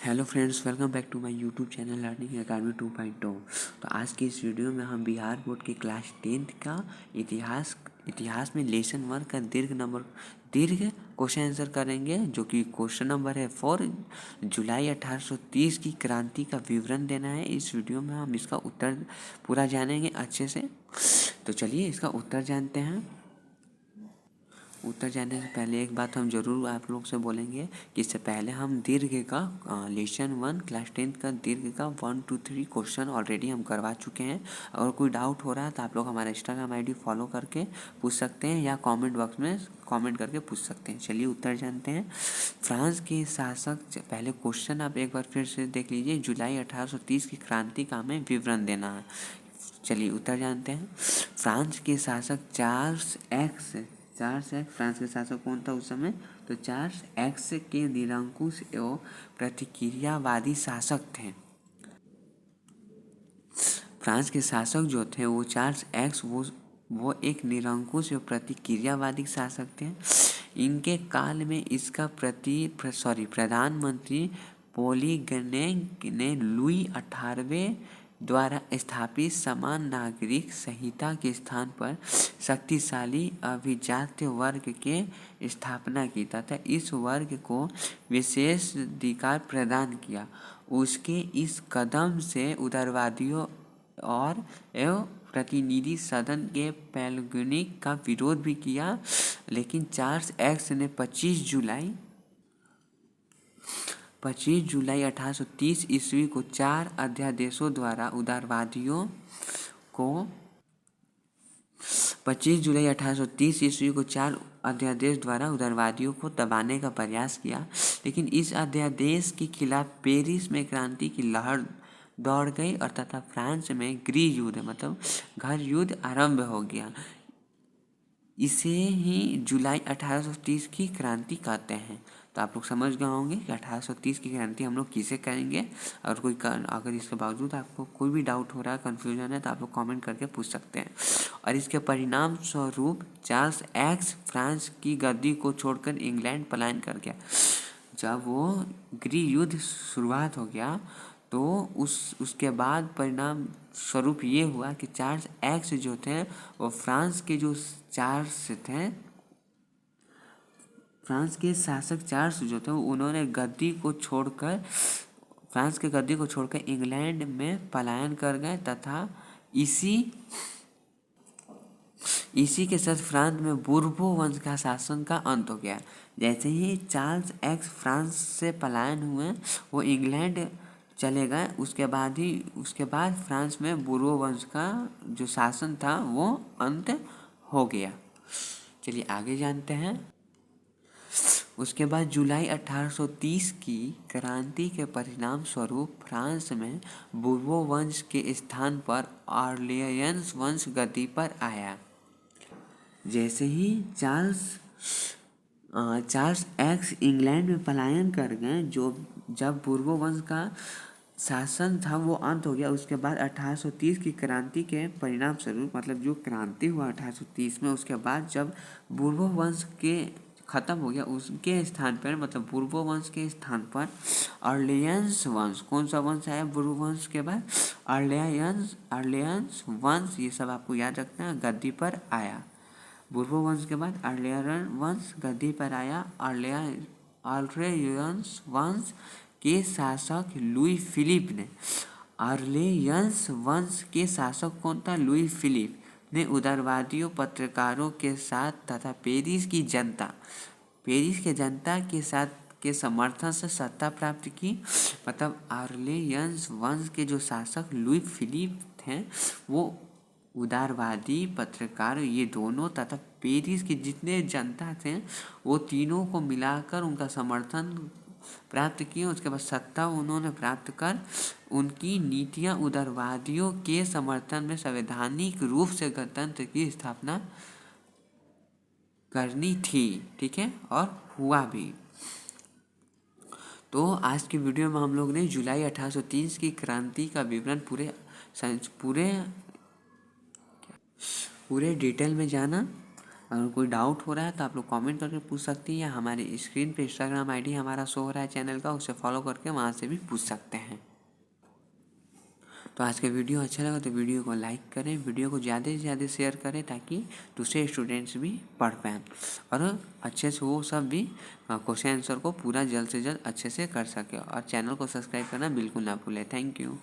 Hello friends, welcome back to my YouTube channel learning academy 2.0। तो आज की इस वीडियो में हम बिहार बोर्ड के क्लास 10th का इतिहास में लेसन 1 का दीर्घ क्वेश्चन आंसर करेंगे, जो कि क्वेश्चन नंबर है 4। जुलाई 1830 की क्रांति का विवरण देना है। इस वीडियो में हम इसका उत्तर पूरा जानेंगे अच्छे से। तो चलिए इसका उत्तर जानते हैं। उत्तर जानने से पहले एक बात हम जरूर आप लोग से बोलेंगे कि इससे पहले हम दीर्घ का लेसन 1 क्लास 10th का दीर्घ का 1 2 3 क्वेश्चन ऑलरेडी हम करवा चुके हैं। अगर कोई डाउट हो रहा है तो आप लोग हमारा इंस्टाग्राम आईडी फॉलो करके पूछ सकते हैं या कमेंट बॉक्स में कमेंट करके पूछ सकते हैं। चलिए उत्तर जानते हैं। फ्रांस के शासक, पहले क्वेश्चन आप एक बार फिर से देख लीजिए। जुलाई 1830 की क्रांति का हमें विवरण देना है। चलिए उत्तर जानते हैं। फ्रांस के शासक चार्ल्स एक्स फ्रांस के शासक कौन था उस समय? तो चार्ल्स एक्स के निरंकुश एवं प्रतिक्रियावादी शासक थे। फ्रांस के शासक जो थे वो चार्ल्स एक्स वो एक निरंकुश एवं प्रतिक्रियावादी शासक थे। इनके काल में इसका प्रधानमंत्री पोलिगनेक ने लुई 18वें द्वारा स्थापित समान नागरिक संहिता के स्थान पर शक्तिशाली अभिजात्य वर्ग के स्थापना की तथा इस वर्ग को विशेष अधिकार प्रदान किया। उसके इस कदम से उदारवादियों और एवं प्रतिनिधि सदन के पैलगुनिक का विरोध भी किया, लेकिन चार्ल्स एक्स ने 25 जुलाई 1830 ईस्वी को 4 अध्यादेशों द्वारा उदारवादियों को 25 जुलाई 1830 ईस्वी को 4 अध्यादेश द्वारा उदारवादियों को दबाने का प्रयास किया, लेकिन इस अध्यादेश के खिलाफ पेरिस में क्रांति की लहर दौड़ गई और तथा फ्रांस में गृह युद्ध मतलब घर युद्ध आरंभ हो गया। इसे ही जुलाई 1830 की क्रांति कहते हैं। तो आप लोग समझ गए होंगे कि 1830 की क्रांति हम लोग किसे करेंगे। और अगर इसके बावजूद आपको कोई भी डाउट हो रहा है, कन्फ्यूजन है, तो आप लोग कमेंट करके पूछ सकते हैं। और इसके परिणाम स्वरूप चार्ल्स एक्स फ्रांस की गद्दी को छोड़कर इंग्लैंड पलायन कर गया। जब वो गृह युद्ध शुरुआत हो गया तो उसके बाद परिणाम स्वरूप ये हुआ कि चार्ल्स एक्स जो थे वो फ्रांस के शासक चार्ल्स जो थे उन्होंने फ्रांस के गद्दी को छोड़कर इंग्लैंड में पलायन कर गए तथा इसी के साथ फ्रांस में बुर्बो वंश का शासन का अंत हो गया। जैसे ही चार्ल्स एक्स फ्रांस से पलायन हुए वो इंग्लैंड चले गए। उसके बाद फ्रांस में बुर्बो वंश का जो शासन था वो अंत हो गया। चलिए आगे जानते हैं। उसके बाद जुलाई 1830 की क्रांति के परिणाम स्वरूप फ्रांस में बुर्बो वंश के स्थान पर ऑर्लियंस वंश गद्दी पर आया। जैसे ही चार्ल्स एक्स इंग्लैंड में पलायन कर गए, जब बुर्बो वंश का शासन था वो अंत हो गया। उसके बाद 1830 की क्रांति के परिणाम स्वरूप मतलब जो क्रांति हुआ 1830 में, उसके बाद जब बुर्बो वंश के खत्म हो गया उसके स्थान पर मतलब बुर्बो वंश के स्थान पर ऑर्लियंस वंश, कौन सा वंश आया बुर्बो वंश के बाद? ऑर्लियंस वंश, ये सब आपको याद रखना है, गद्दी पर आया। बुर्बो वंश के बाद ऑर्लियंस वंश गद्दी पर आया। ऑर्लियंस वंश के शासक लुई फिलिप ने ऑर्लियंस वंश के शासक कौन था? लुई फिलिप ने उदारवादियों, पत्रकारों के साथ तथा पेरिस के जनता के साथ के समर्थन से सत्ता प्राप्त की। मतलब ऑर्लियंस वंश के जो शासक लुई फिलिप थे वो उदारवादी, पत्रकार, ये दोनों तथा पेरिस के जितने जनता थे वो तीनों को मिलाकर उनका समर्थन प्राप्त किए। उसके बाद सत्ता उन्होंने प्राप्त कर उनकी नीतियां उदारवादियों के समर्थन में संवैधानिक रूप से गणतंत्र की स्थापना करनी थी। ठीक है, और हुआ भी। तो आज की वीडियो में हम लोग ने जुलाई 1830 की क्रांति का विवरण पूरे डिटेल में जाना। अगर कोई डाउट हो रहा है तो आप लोग कमेंट करके पूछ सकती हैं, या हमारे स्क्रीन पे इंस्टाग्राम आईडी हमारा शो हो रहा है चैनल का, उसे फॉलो करके वहाँ से भी पूछ सकते हैं। तो आज का वीडियो अच्छा लगा तो वीडियो को लाइक करें, वीडियो को ज़्यादा से ज़्यादा शेयर करें ताकि दूसरे स्टूडेंट्स भी पढ़ पाएँ और अच्छे से वो सब भी क्वेश्चन आंसर को पूरा जल्द से जल्द अच्छे से कर सके। और चैनल को सब्सक्राइब करना बिल्कुल ना भूलें। Thank you.